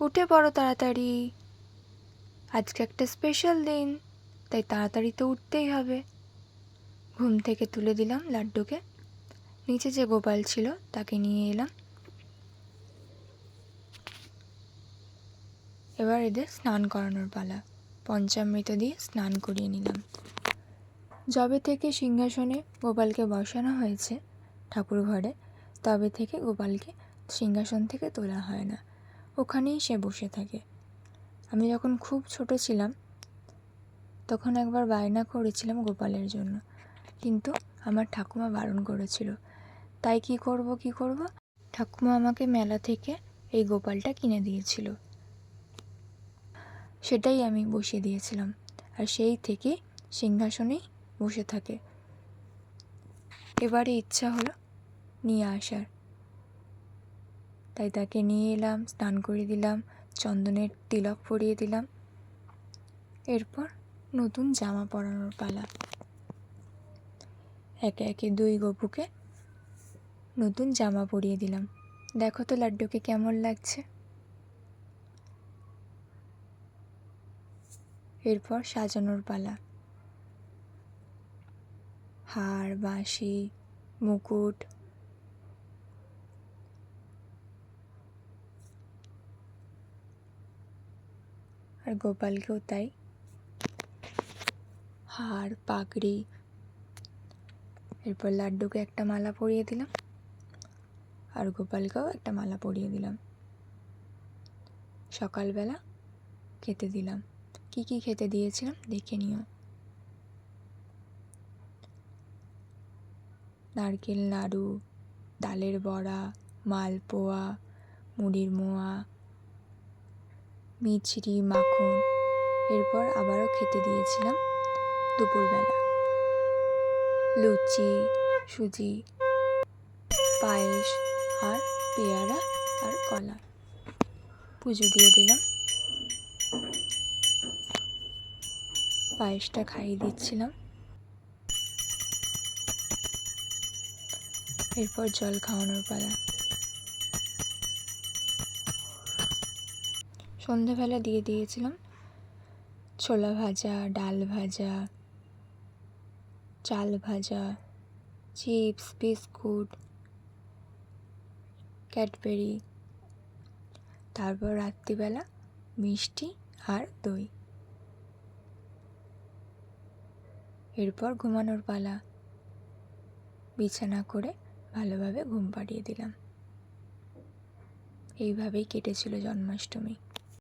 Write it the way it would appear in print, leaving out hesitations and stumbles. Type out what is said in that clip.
উঠে পড়ো তাড়াতাড়ি, আজকে একটা স্পেশাল দিন, তাই তাড়াতাড়ি তো উঠতেই হবে। ঘুম থেকে তুলে দিলাম লাড্ডুকে, নিচে যে গোপাল ছিল তাকে নিয়ে এলাম। এবার এদের স্নান করানোর পালা। পঞ্চামৃত দিয়ে স্নান করিয়ে নিলাম। যবে থেকে সিংহাসনে গোপালকে বসানো হয়েছে ঠাকুর ঘরে, তবে থেকে গোপালকে সিংহাসন থেকে তোলা হয় না, ওখানেই সে বসে থাকে। আমি যখন খুব ছোট ছিলাম তখন একবার বায়না করেছিলাম গোপালের জন্য, কিন্তু আমার ঠাকুমা বারণ করেছিল। তাই কি করব, ঠাকুমা আমাকে মেলা থেকে এই গোপালটা কিনে দিয়েছিল, সেটাই আমি বসিয়ে দিয়েছিলাম, আর সেই থেকে সিংহাসনেই বসে থাকে। এবারে ইচ্ছা হলো নিয়ে আসার, তাই তাকে নিয়ে এলাম, স্নান করিয়ে দিলাম, চন্দনের তিলক পরিয়ে দিলাম। এরপর নতুন জামা পরানোর পালা। একে একে দুই গপুকে নতুন জামা পরিয়ে দিলাম। দেখো তো লাড্ডুকে কেমন লাগছে। এরপর সাজানোর পালা। হার, বাঁশি, মুকুট, আর গোপালকেও তাই, হার, পাগড়ি। এরপর লাড্ডুকে একটা মালা পরিয়ে দিলাম, আর গোপালকেও একটা মালা পরিয়ে দিলাম। সকালবেলা খেতে দিলাম। কি কি খেতে দিয়েছিলাম দেখে নিও। নারকেল নাড়ু, ডালের বড়া, মালপোয়া, মুড়ির মোয়া, মিছরি, মাখন। এরপর আবারও খেতে দিয়েছিলাম দুপুরবেলা লুচি, সুজি, পায়েস, আর পেয়ারা আর কলা। পুজো দিয়ে দিলাম। পায়েসটা খাইয়ে দিচ্ছিলাম। এরপর জল খাওয়ানোর পালা। সন্ধেবেলা দিয়ে দিয়েছিলাম ছোলা ভাজা, ডাল ভাজা, চাল ভাজা, চিপস, বিস্কুট, ক্যাডবেরি। তারপর রাত্রিবেলা মিষ্টি আর দই। এরপর ঘুমানোর পালা। বিছানা করে ভালোভাবে ঘুম পাড়িয়ে দিলাম। এইভাবেই কেটেছিল জন্মাষ্টমী।